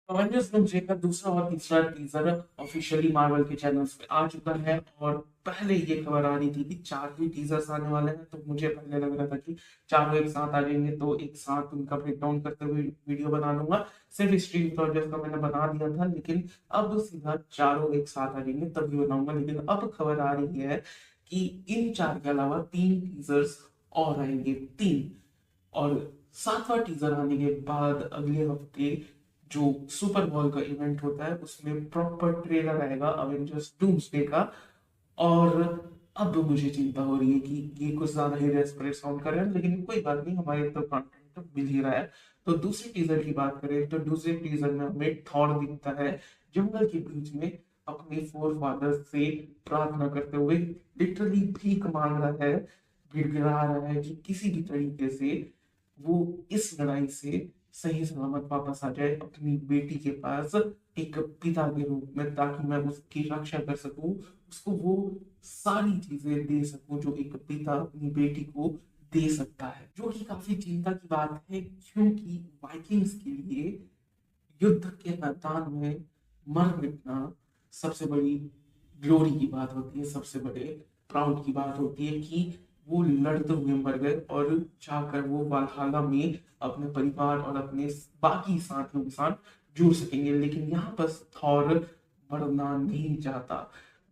Avengers doomsday का दूसरा और तीसरा टीजर ऑफिशियली मार्वल के चैनल्स पे आ चुका है। और पहले ये खबर आ रही थी कि चार ही टीजर्स आने वाले हैं, तो मुझे पहले लग रहा था कि चारों एक साथ आ जाएंगे, तो एक साथ उनका ब्रेक डाउन करते हुए वीडियो बना लूंगा। सिर्फ स्ट्रीम प्रोजेक्ट का मैंने बना दिया था, लेकिन अब सीधा चारों एक साथ आ जाएंगे तभी बनाऊंगा। लेकिन अब खबर आ रही है कि इन चार के अलावा तीन टीजर्स और आएंगे, तीन। और सातवां टीजर आने के बाद अगले हफ्ते जो सुपर बॉल का इवेंट होता है उसमें प्रॉपर ट्रेलर आएगा अवेंजर्स डूम्सडे का। और अब मुझे चिंता हो रही है कि ये कुछ ज्यादा ही डेस्परेट साउंड कर रहा है, लेकिन कोई बात नहीं, हमारे तो कंटेंट तो मिल ही रहा है। तो दूसरी टीजर की बात करें तो दूसरे टीजर में हमें थॉर दिखता है जंगल के बीच में अपने फोर फादर्स से प्रार्थना करते हुए, लिटरली भीख मांग रहा है, गिड़गिड़ा रहा है कि किसी भी तरीके से वो इस लड़ाई से सही सलामत वापस आ जाए अपनी बेटी के पास एक पिता के रूप में, ताकि मैं उसकी रक्षा कर सकूं, उसको वो सारी चीजें दे सकूं जो एक पिता अपनी बेटी को दे सकता है। जो कि काफी चिंता की बात है, क्योंकि वाइकिंग्स के लिए युद्ध के मैदान में मर मिटना सबसे बड़ी ग्लोरी की बात होती है, सबसे बड़े प्राउड की बात होती है कि वो लड़ते हुए मर गए और जाकर वो वालहला में अपने परिवार और अपने बाकी साथियों के साथ जुड़ सकेंगे। लेकिन यहाँ बस थॉर मरना नहीं चाहता,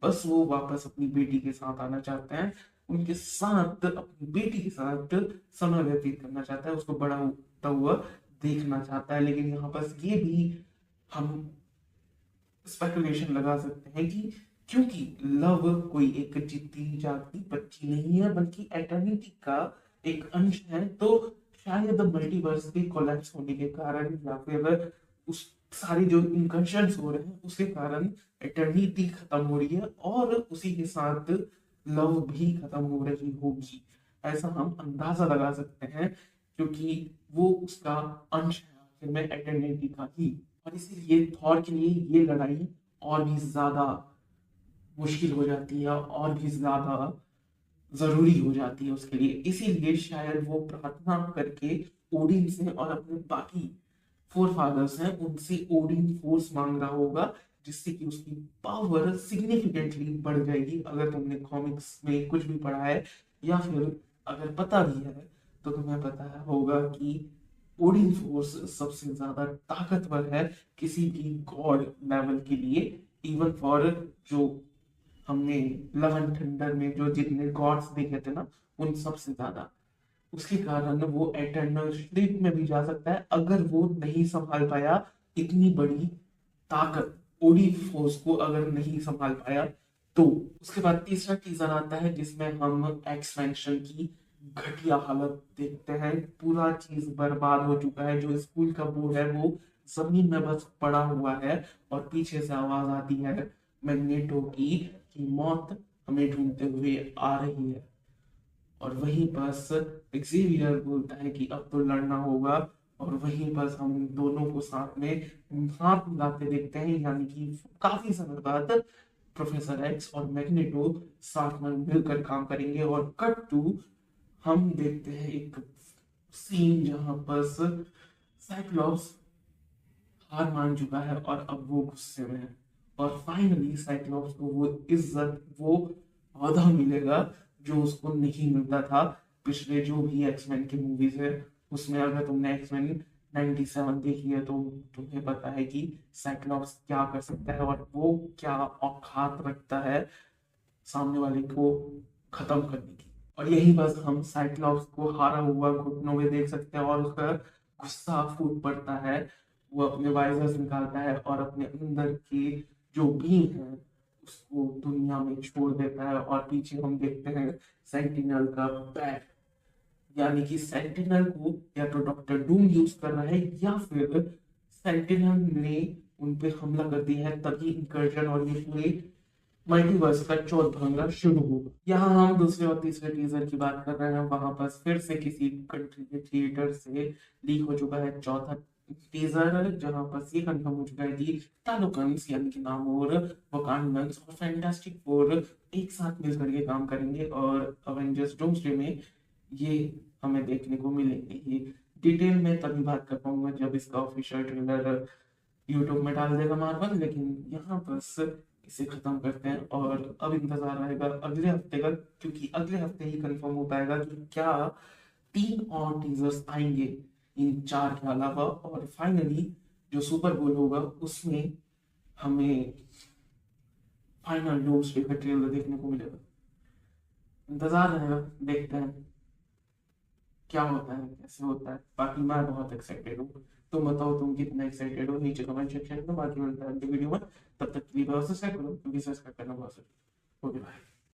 बस वो वापस अपनी बेटी के साथ आना चाहते हैं, उनके साथ अपनी बेटी के साथ समय व्यतीत करना चाहता है, उसको बड़ा होता हुआ देखना चाहता है। लेकिन यहाँ बस ये भी हम स्पेकुलेशन लगा सकते हैं कि क्योंकि लव कोई एक जीती जागती बच्ची नहीं है बल्कि एटर्निटी का एक अंश है, तो शायद मल्टीवर्स के कोलैप्स होने के कारण या फिर उस सारे जो इनकर्शंस हो रहे हैं उसके कारण एटर्निटी खत्म हो रही है और उसी के साथ लव भी खत्म हो रही होगी। ऐसा हम अंदाजा लगा सकते हैं, क्योंकि वो उसका अंश है आखिर में एटर्निटी का ही। और इसीलिए थॉर के लिए ये लड़ाई और भी ज्यादा मुश्किल हो जाती है और भी ज्यादा जरूरी हो जाती है उसके लिए। इसीलिए शायद वो प्रार्थना करके ओडिन से और अपने बाकी फोर फादर्स हैं उनसे ओडिन फोर्स मांग रहा होगा, जिससे कि उसकी पावर सिग्निफिकेंटली बढ़ जाएगी। अगर तुमने कॉमिक्स में कुछ भी पढ़ा है या फिर अगर पता भी है तो तुम्हें पता होगा कि ओडिन फोर्स सबसे ज्यादा ताकतवर है किसी भी गॉड लेवल के लिए। इवन फॉर जो हमने लव एंड थंडर में जो जितने गॉड्स देखे थे ना, उन सबसे ज्यादा। उसके कारण वो एटर्नल स्लीप में भी जा सकता है अगर वो नहीं संभाल पाया इतनी बड़ी ताकत, ओडी फोर्स को अगर नहीं संभाल पाया तो। उसके बाद तीसरा टीजर आता है जिसमें हम एक्सपेंशन की घटिया हालत देखते हैं। पूरा चीज बर्बाद हो चुका है, जो स्कूल का बोर्ड है वो जमीन में बस पड़ा हुआ है और पीछे से आवाज आती है मैग्नेटो की कि मौत हमें ढूंढते हुए आ रही है। और वहीं बस एक्सेवियर बोलता है कि अब तो लड़ना होगा। और वहीं बस हम दोनों को साथ में हाथ मिलाते देखते हैं, यानी कि काफी समय बाद प्रोफेसर एक्स और मैग्नेटो साथ में मिलकर काम करेंगे। और कट टू हम देखते हैं एक सीन जहां बस साइक्लॉप्स हार मान चुका है और अब वो गुस्से में है। और फाइनली साइक्लॉप्स को वो इज्जत, वो औहदा मिलेगा जो उसको नहीं मिलता था पिछले जो भी एक्समैन की मूवीज है उसमें। अगर तुमने एक्समैन 97 देखी है तो तुम्हें पता है कि साइक्लॉप्स क्या कर सकता है और वो क्या औकात रखता है सामने वाले को खत्म करने की। और यही बस हम साइक्लॉप्स को हारा हुआ घुटनों में देख सकते हैं और उसका गुस्सा फूट पड़ता है। वो अपने वाइजर्स निकालता है और अपने अंदर की जो बीन है उसको दुनिया में छोड़ देता है। और पीछे हम देखते हैं सेंटिनल का पैर, यानी कि सेंटिनल को या तो डॉक्टर डूम यूज कर रहा है या फिर सेंटिनल ने उन पे हमला कर दिया है, तभी इंकर्जन और ये पूरे मल्टीवर्स का चौथ भंगड़ा शुरू होगा। यहाँ हम दूसरे और तीसरे टीजर की बात कर रहे हैं, वहां पर फिर से किसी कंट्री के थिएटर से लीक हो चुका है चौथा टीजर, जहां पर ये कंफर्म हो चुका है कि तालोकन्स यानी कि नामोर, वकांडन्स और फैंटास्टिक फोर एक साथ मिलकर के काम करेंगे और अवेंजर्स डूम्सडे में ये हमें देखने को मिलेंगे। ये डिटेल में तभी बात कर पाऊंगा जब इसका ऑफिशियल ट्रेलर यूट्यूब में डाल देगा मार्वल, लेकिन यहाँ बस इसे खत्म करते हैं। और अब इंतजार रहेगा अगले हफ्ते का, क्योंकि अगले हफ्ते ही कंफर्म हो पाएगा कि क्या 3 और टीजर्स आएंगे इन 4 के अलावा, और फाइनली जो सुपर बोल होगा उसमें हमें फाइनल डोम्स डे का ट्रेलर देखने को मिलेगा। इंतजार रहेगा, देखते हैं क्या होता है, कैसे होता है। बाकी मैं बहुत एक्साइटेड हूँ। तुम बताओ तुम कितना एक्साइटेड हो, नीचे कमेंट सेक्शन में। बाकी मिलता है अगली वीडियो में, तब तक के लिए सब्सक्राइब करो, क्योंकि सब्सक्राइब करना बहुत जरूरी है। Okay bye.